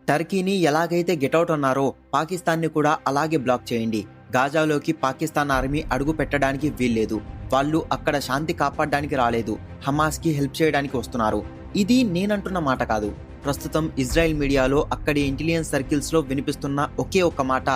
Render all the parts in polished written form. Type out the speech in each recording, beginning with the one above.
టర్కీని ఎలాగైతే గెటౌట్ అన్నారో పాకిస్తాన్ని కూడా అలాగే బ్లాక్ చేయండి. గాజాలోకి పాకిస్తాన్ ఆర్మీ అడుగు పెట్టడానికి వీల్లేదు. వాళ్ళు అక్కడ శాంతి కాపాడడానికి రాలేదు, హమాస్కి హెల్ప్ చేయడానికి వస్తున్నారు. ఇది నేనంటున్న మాట కాదు. ప్రస్తుతం ఇజ్రాయెల్ మీడియాలో అక్కడి ఇంటెలిజెన్స్ సర్కిల్స్లో వినిపిస్తున్న ఒకే ఒక్క మాట,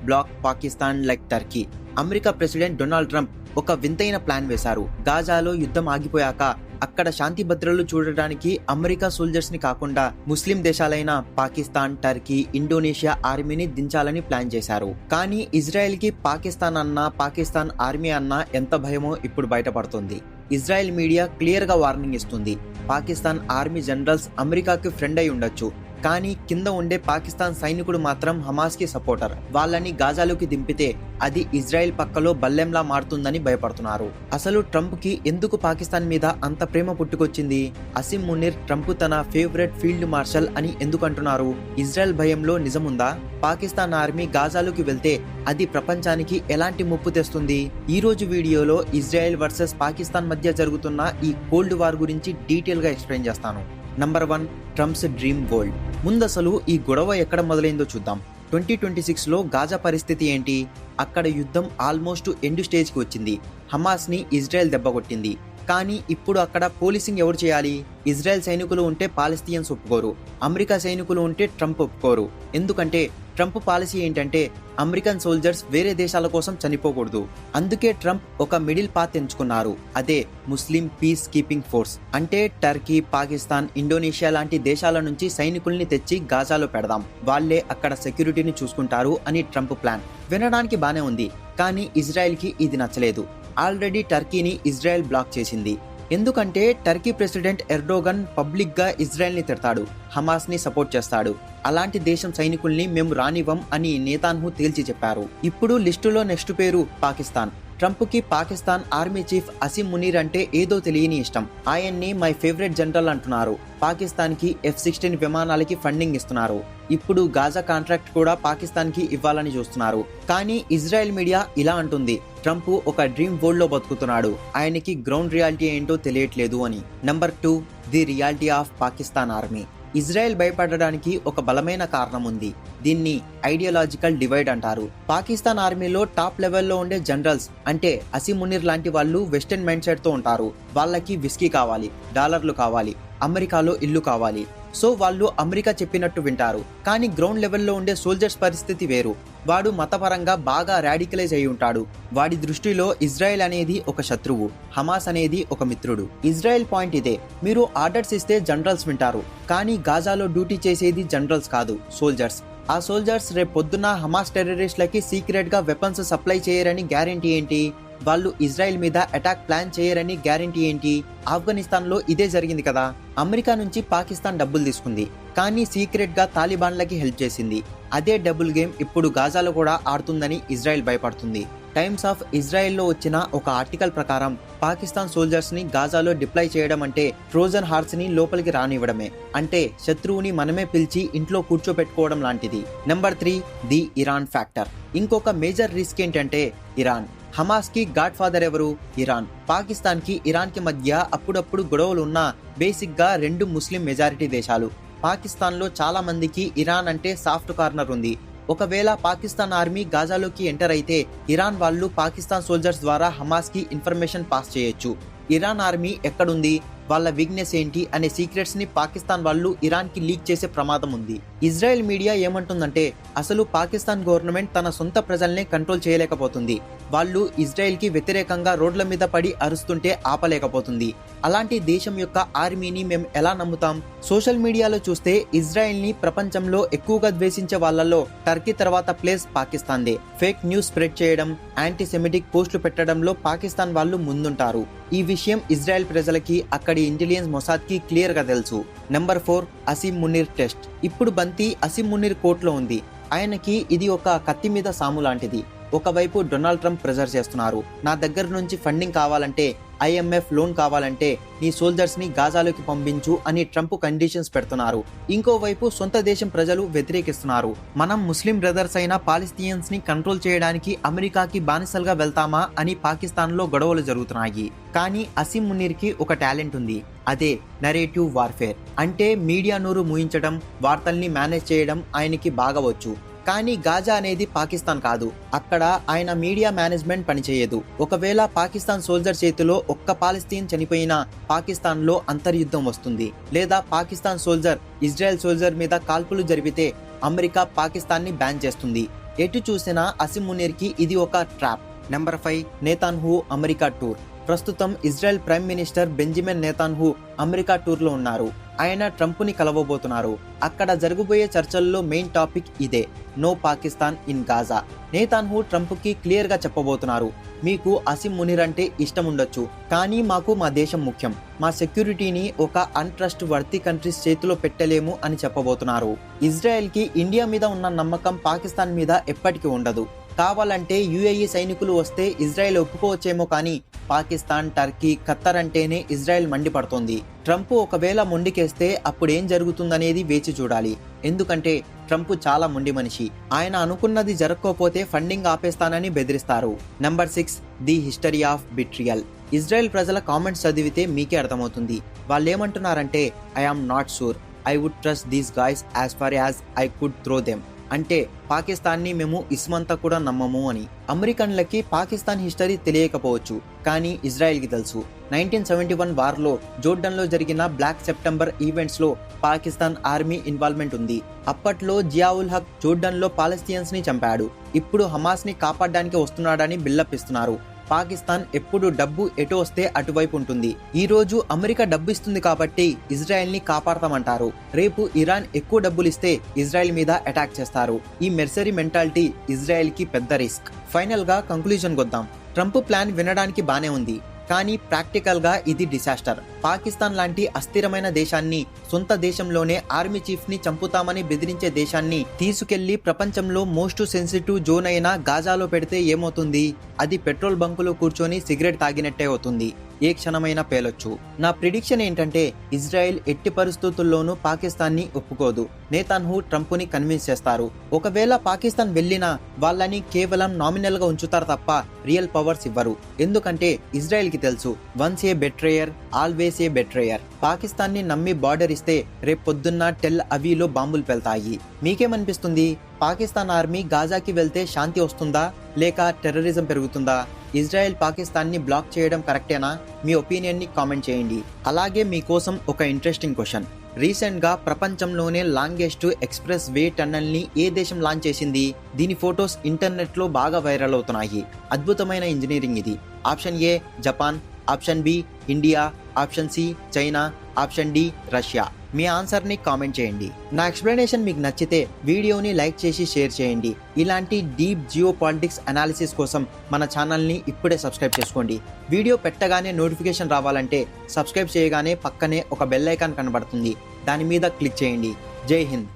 block Pakistan like Turkey. America president Donald Trump ఒక వింతైన ప్లాన్ వేశారు. గాజాలో యుద్ధం ఆగిపోయాక అక్కడ శాంతి భద్రతలు చూడడానికి అమెరికా సోల్జర్స్ ని కాకుండా ముస్లిం దేశాలైన పాకిస్తాన్, టర్కీ, ఇండోనేషియా ఆర్మీని దించాలని ప్లాన్ చేశారు. కానీ ఇజ్రాయెల్ కి పాకిస్తాన్ ఆర్మీ అన్నా ఎంత భయమో ఇప్పుడు బయటపడుతుంది. ఇజ్రాయెల్ మీడియా క్లియర్ గా వార్నింగ్ ఇస్తుంది. పాకిస్తాన్ ఆర్మీ జనరల్స్ అమెరికాకి ఫ్రెండ్ అయి ఉండొచ్చు, కానీ కింద ఉండే పాకిస్తాన్ సైనికుడు మాత్రం హమాస్ కి సపోర్టర్. వాళ్ళని గాజాలోకి దింపితే అది ఇజ్రాయెల్ పక్కలో బల్లెంలా మారుతుందని భయపడుతున్నారు. అసలు ట్రంప్ కి ఎందుకు పాకిస్తాన్ మీద అంత ప్రేమ పుట్టుకొచ్చింది? అసిమ్ మునీర్ ట్రంప్ తన ఫేవరెట్ ఫీల్డ్ మార్షల్ అని ఎందుకు అంటున్నారు? ఇజ్రాయెల్ భయంలో నిజముందా? పాకిస్తాన్ ఆర్మీ గాజాలోకి వెళ్తే అది ప్రపంచానికి ఎలాంటి ముప్పు తెస్తుంది? ఈ రోజు వీడియోలో ఇజ్రాయెల్ వర్సెస్ పాకిస్తాన్ మధ్య జరుగుతున్న ఈ కోల్డ్ వార్ గురించి డీటెయిల్ గా ఎక్స్ప్లెయిన్ చేస్తాను. Number 1, Trump's dream world. ముందసలు ఈ గొడవ ఎక్కడ మొదలైందో చూద్దాం. 2026లో గాజా పరిస్థితి ఏంటి? అక్కడ యుద్ధం ఆల్మోస్ట్ ఎండ్ స్టేజ్కి వచ్చింది. హమాస్ ని ఇజ్రాయెల్ దెబ్బకొట్టింది. కానీ ఇప్పుడు అక్కడ పోలీసింగ్ ఎవరు చేయాలి? ఇజ్రాయెల్ సైనికులు ఉంటే పాలస్తీనియన్స్ ఒప్పుకోరు, అమెరికా సైనికులు ఉంటే ట్రంప్ ఒప్పుకోరు. ఎందుకంటే ట్రంప్ పాలసీ ఏంటంటే అమెరికన్ సోల్జర్స్ వేరే దేశాల కోసం చనిపోకూడదు. అందుకే ట్రంప్ ఒక మిడిల్ పాత్ ఎంచుకున్నారు. అదే ముస్లిం పీస్ కీపింగ్ ఫోర్స్. అంటే టర్కీ, పాకిస్తాన్, ఇండోనేషియా లాంటి దేశాల నుంచి సైనికుల్ని తెచ్చి గాజాలో పెడదాం, వాళ్లే అక్కడ సెక్యూరిటీని చూసుకుంటారు అని ట్రంప్ ప్లాన్. వినడానికి బానే ఉంది, కానీ ఇజ్రాయెల్ కి ఇది నచ్చలేదు. ఆల్రెడీ టర్కీని ఇజ్రాయెల్ బ్లాక్ చేసింది. ఎందుకంటే టర్కీ ప్రెసిడెంట్ ఎర్డోగన్ పబ్లిక్ గా ఇజ్రాయెల్ ని తిడతాడు, హమాస్ ని సపోర్ట్ చేస్తాడు. అలాంటి దేశం సైనికుల్ని మేము రానివ్వం అని నేతాన్హు తేల్చి చెప్పారు. ఇప్పుడు లిస్టులో నెక్స్ట్ పేరు పాకిస్తాన్. ట్రంప్ కి పాకిస్తాన్ ఆర్మీ చీఫ్ అసిమ్ మునీర్ అంటే ఏదో తెలియని ఇష్టం. ఆయన్ని మై ఫేవరెట్ జనరల్ అంటున్నారు. పాకిస్తాన్ కి F-16 విమానాలకి ఫండింగ్ ఇస్తున్నారు. ఇప్పుడు గాజా కాంట్రాక్ట్ కూడా పాకిస్తాన్ కి ఇవ్వాలని చూస్తున్నారు. కానీ ఇజ్రాయెల్ మీడియా ఇలా అంటుంది, ట్రంప్ ఒక డ్రీమ్ వరల్డ్ లో బతుకుతున్నాడు, ఆయనకి గ్రౌండ్ రియాలిటీ ఏంటో తెలియట్లేదు అని. Number 2, the reality of Pakistan army. Israel భయపడడానికి ఒక బలమైన కారణం ఉంది. దీన్ని ఐడియాలజికల్ డివైడ్ అంటారు. పాకిస్తాన్ ఆర్మీలో టాప్ లెవెల్లో ఉండే జనరల్స్ అంటే అసిమ్ మునీర్ లాంటి వాళ్ళు వెస్టర్న్ మైండ్ సెట్ తో ఉంటారు. వాళ్ళకి విస్కీ కావాలి, డాలర్లు కావాలి, అమెరికాలో ఇల్లు కావాలి. సో వాళ్ళు అమెరికా చెప్పినట్టు వింటారు. కానీ గ్రౌండ్ లెవెల్లో ఉండే సోల్జర్స్ పరిస్థితి వేరు. వాడు మతపరంగా బాగా రాడికలైజ్ అయి ఉంటాడు. వాడి దృష్టిలో ఇజ్రాయెల్ అనేది ఒక శత్రువు, హమాస్ అనేది ఒక మిత్రుడు. ఇజ్రాయెల్ పాయింట్ ఇదే, మీరు ఆర్డర్స్ ఇస్తే జనరల్స్ వింటారు, కానీ గాజాలో డ్యూటీ చేసేది జనరల్స్ కాదు, సోల్జర్స్. ఆ సోల్జర్స్ రేపు పొద్దున్న హమాస్ టెర్రరిస్టులకి సీక్రెట్ గా వెపన్స్ సప్లై చేయరని గ్యారెంటీ ఏంటి? వాళ్ళు ఇజ్రాయెల్ మీద అటాక్ ప్లాన్ చేయరని గ్యారెంటీ ఏంటి? ఆఫ్ఘనిస్తాన్ లో ఇదే జరిగింది కదా. అమెరికా నుంచి పాకిస్తాన్ డబ్బులు తీసుకుంది, కానీ సీక్రెట్ గా తాలిబాన్లకి హెల్ప్ చేసింది. అదే డబుల్ గేమ్ ఇప్పుడు గాజాలో కూడా ఆడుతుందని ఇజ్రాయెల్ భయపడుతుంది. టైమ్స్ ఆఫ్ ఇజ్రాయెల్లో వచ్చిన ఒక ఆర్టికల్ ప్రకారం పాకిస్తాన్ సోల్జర్స్ ని గాజాలో డిప్లాయ్ చేయడం అంటే ట్రోజన్ హార్స్ ని లోపలికి రానివ్వడమే. అంటే శత్రువుని మనమే పిలిచి ఇంట్లో కూర్చోపెట్టుకోవడం లాంటిది. Number 3, the Iran factor. ఇంకొక మేజర్ రిస్క్ ఏంటంటే ఇరాన్. హమాస్ కి గాడ్ ఫాదర్ ఎవరు? ఇరాన్. పాకిస్తాన్ కి ఇరాన్ కి మధ్య అప్పుడప్పుడు గొడవలు ఉన్నా బేసిక్ గా 2 ముస్లిం మెజారిటీ దేశాలు. పాకిస్తాన్ లో చాలా మందికి ఇరాన్ అంటే సాఫ్ట్ కార్నర్ ఉంది. ఒకవేళ పాకిస్తాన్ ఆర్మీ గాజాలోకి ఎంటర్ అయితే ఇరాన్ వాళ్ళు పాకిస్తాన్ సోల్జర్స్ ద్వారా హమాస్ కి ఇన్ఫర్మేషన్ పాస్ చేయొచ్చు. ఇరాన్ ఆర్మీ ఎక్కడుంది, వాళ్ళ వీక్నెస్ ఏంటి అనే సీక్రెట్స్ ని పాకిస్తాన్ వాళ్ళు ఇరాన్ కి లీక్ చేసే ప్రమాదం ఉంది. ఇజ్రాయెల్ మీడియా ఏమంటుందంటే అసలు పాకిస్తాన్ గవర్నమెంట్ తన సొంత ప్రజల్నే కంట్రోల్ చేయలేకపోతుంది. వాళ్ళు ఇజ్రాయెల్ కి వ్యతిరేకంగా రోడ్ల మీద పడి అరుస్తుంటే ఆపలేకపోతుంది. అలాంటి దేశం యొక్క ఆర్మీని మేము ఎలా నమ్ముతాం? సోషల్ మీడియాలో చూస్తే ఇజ్రాయెల్ ని ప్రపంచంలో ఎక్కువగా ద్వేషించే వాళ్ళలో టర్కీ తర్వాత ప్లేస్ పాకిస్తాన్దే. ఫేక్ న్యూస్ స్ప్రెడ్ చేయడం, యాంటీ సెమిటిక్ పోస్టులు పెట్టడంలో పాకిస్తాన్ వాళ్ళు ముందుంటారు. ఈ విషయం ఇజ్రాయెల్ ప్రజలకి, అక్కడి ఇంటెలిజెన్స్ మొసాద్ కి క్లియర్ గా తెలుసు. Number 4, Asim Munir test. ఇప్పుడు బంతి అసిమ్ మునీర్ కోర్టులో ఉంది. ఆయనకి ఇది ఒక కత్తి మీద సాము లాంటిది. ఒకవైపు డొనాల్డ్ ట్రంప్ ప్రెజర్ చేస్తున్నారు, నా దగ్గర నుంచి ఫండింగ్ కావాలంటే IMF లోన్ కావాలంటే నీ సోల్జర్స్ ని గాజాలోకి పంపించు అని ట్రంప్ కండిషన్స్ పెడుతున్నారు. ఇంకోవైపు సొంత దేశం ప్రజలు వ్యతిరేకిస్తున్నారు. మనం ముస్లిం బ్రదర్స్ అయిన పాలస్తీనియన్స్ ని కంట్రోల్ చేయడానికి అమెరికాకి బానిసలుగా వెళ్తామా అని పాకిస్తాన్ లో గొడవలు జరుగుతున్నాయి. కానీ అసీం మునీర్ కి ఒక టాలెంట్ ఉంది. అదే నరేటివ్ వార్ఫేర్. అంటే మీడియా నోరు మూయించడం, వార్తల్ని మేనేజ్ చేయడం ఆయనకి బాగా వచ్చు. కానీ గాజా అనేది పాకిస్తాన్ కాదు. అక్కడ ఆయన మీడియా మేనేజ్మెంట్ పనిచేయదు. ఒకవేళ పాకిస్తాన్ సోల్జర్ చేతిలో ఒక్క పాలస్తీన్ చనిపోయినా పాకిస్తాన్ లో అంతర్యుద్ధం వస్తుంది. లేదా పాకిస్తాన్ సోల్జర్ ఇజ్రాయెల్ సోల్జర్ మీద కాల్పులు జరిపితే అమెరికా పాకిస్తాన్ ని బ్యాన్ చేస్తుంది. ఎటు చూసినా అసీం మునీర్ కి ఇది ఒక trap. Number 5, Netanyahu America tour. ప్రస్తుతం Israel prime minister Benjamin Netanyahu America టూర్లో ఉన్నారు. ఆయన ట్రంప్ని కలవబోతున్నారు. అక్కడ జరగబోయే చర్చల్లో మెయిన్ టాపిక్ ఇదే, no Pakistan in Gaza. Netanyahu ట్రంప్కి క్లియర్గా చెప్పబోతున్నారు, మీకు అసీం మునీర్ అంటే ఇష్టం ఉండొచ్చు, కానీ మాకు మా దేశం ముఖ్యం. మా సెక్యూరిటీని ఒక అన్ట్రస్ట్ వర్తీ కంట్రీస్ చేతిలో పెట్టలేము అని చెప్పబోతున్నారు. ఇజ్రాయెల్కి ఇండియా మీద ఉన్న నమ్మకం పాకిస్తాన్ మీద ఎప్పటికీ ఉండదు. కావాలంటే UAE సైనికులు వస్తే ఇజ్రాయెల్ ఒప్పుకోవచ్చేమో, కానీ పాకిస్తాన్, టర్కీ, ఖత్తర్ అంటేనే ఇజ్రాయెల్ మండిపడుతోంది. ట్రంప్ ఒకవేళ మొండికేస్తే అప్పుడేం జరుగుతుందనేది వేచి చూడాలి. ఎందుకంటే ట్రంప్ చాలా మొండి మనిషి. ఆయన అనుకున్నది జరగకపోతే ఫండింగ్ ఆపేస్తానని బెదిరిస్తారు. Number 6, the history of betrayal. Israel ప్రజల కామెంట్స్ చదివితే మీకే అర్థమవుతుంది. వాళ్ళేమంటున్నారంటే, I am not sure, I would trust these guys as far as I could throw them. అంటే పాకిస్తాన్ని మేము ఇస్మంతా కూడా నమ్మము అని. అమెరికన్లకి పాకిస్తాన్ హిస్టరీ తెలియకపోవచ్చు, కానీ ఇజ్రాయెల్కి తెలుసు. 1971 వార్లో జోర్డన్లో జరిగిన బ్లాక్ సెప్టెంబర్ ఈవెంట్స్లో పాకిస్తాన్ ఆర్మీ ఇన్వాల్వ్మెంట్ ఉంది. అప్పట్లో జియావుల్ హక్ జోర్డన్లో పాలస్తీనియన్స్ ని చంపాడు. ఇప్పుడు హమాస్ని కాపాడడానికి వస్తున్నాడని బిల్డప్ ఇస్తున్నారు. పాకిస్తాన్ ఎప్పుడు డబ్బు ఎటు వస్తే అటువైపు ఉంటుంది. ఈ రోజు అమెరికా డబ్బు ఇస్తుంది కాబట్టి ఇజ్రాయెల్ ని కాపాడతామంటారు. రేపు ఇరాన్ ఎక్కువ డబ్బులు ఇస్తే ఇజ్రాయెల్ మీద అటాక్ చేస్తారు. ఈ మెర్సరీ మెంటాలిటీ ఇజ్రాయెల్ కి పెద్ద రిస్క్. ఫైనల్ గా కంక్లూజన్ కొద్దాం. ట్రంప్ ప్లాన్ వినడానికి బానే ఉంది, కానీ ప్రాక్టికల్ గా ఇది డిసాస్టర్. పాకిస్తాన్ లాంటి అస్థిరమైన దేశాన్ని, సొంత దేశంలోనే ఆర్మీ చీఫ్ ని చంపుతామని బెదిరించే దేశాన్ని తీసుకెళ్లి ప్రపంచంలో మోస్ట్ సెన్సిటివ్ జోన్ అయిన గాజాలో పెడితే ఏమవుతుంది? అది పెట్రోల్ బంకులో కూర్చొని సిగరెట్ తాగినట్టే అవుతుంది. ఏ క్షణమైనా పేలొచ్చు. నా ప్రిడిక్షన్ ఏంటంటే, ఇజ్రాయెల్ ఎట్టి పరిస్థితుల్లోనూ పాకిస్తాన్ ని ఒప్పుకోదు. నేతాన్హూ ట్రంప్ ని కన్విన్స్ చేస్తారు. ఒకవేళ పాకిస్తాన్ వెళ్ళినా వాళ్ళని కేవలం నామినల్ గా ఉంచుతారు తప్ప రియల్ పవర్స్ ఇవ్వరు. ఎందుకంటే ఇజ్రాయెల్ కి తెలుసు, once a betrayer always a betrayer. Pakistan ని నమ్మి బార్డర్ ఇస్తే రేపొద్దున్న టెల్ అవీలో బాంబులు పెళ్తాయి. మీకేమనిపిస్తుంది? పాకిస్తాన్ ఆర్మీ గాజాకి వెళ్తే శాంతి వస్తుందా, లేక టెర్రరిజం పెరుగుతుందా? ఇజ్రాయెల్ పాకిస్తాన్ ని బ్లాక్ చేయడం కరెక్టేనా? మీ ఒపీనియన్ ని కామెంట్ చేయండి. అలాగే మీకోసం ఒక ఇంట్రెస్టింగ్ క్వశ్చన్. రీసెంట్ గా ప్రపంచంలోనే లాంగెస్ట్ ఎక్స్ప్రెస్ వే టన్నల్ ని ఏ దేశం లాంచ్ చేసింది? దీని ఫొటోస్ ఇంటర్నెట్ లో బాగా వైరల్ అవుతున్నాయి. అద్భుతమైన ఇంజనీరింగ్ ఇది. Option A Japan, option B India, option C China, option D Russia. మీ ఆన్సర్ ని కామెంట్ చేయండి. నా ఎక్స్ప్లెనేషన్ మీకు నచ్చితే వీడియోని లైక్ చేసి షేర్ చేయండి. ఇలాంటి డీప్ జియో పాలిటిక్స్ అనాలిసిస్ కోసం మన ఛానల్ని ఇప్పుడే సబ్స్క్రైబ్ చేసుకోండి. వీడియో పెట్టగానే నోటిఫికేషన్ రావాలంటే సబ్స్క్రైబ్ చేయగానే పక్కనే ఒక బెల్ ఐకాన్ కనబడుతుంది, దాని మీద క్లిక్ చేయండి. జై హింద్.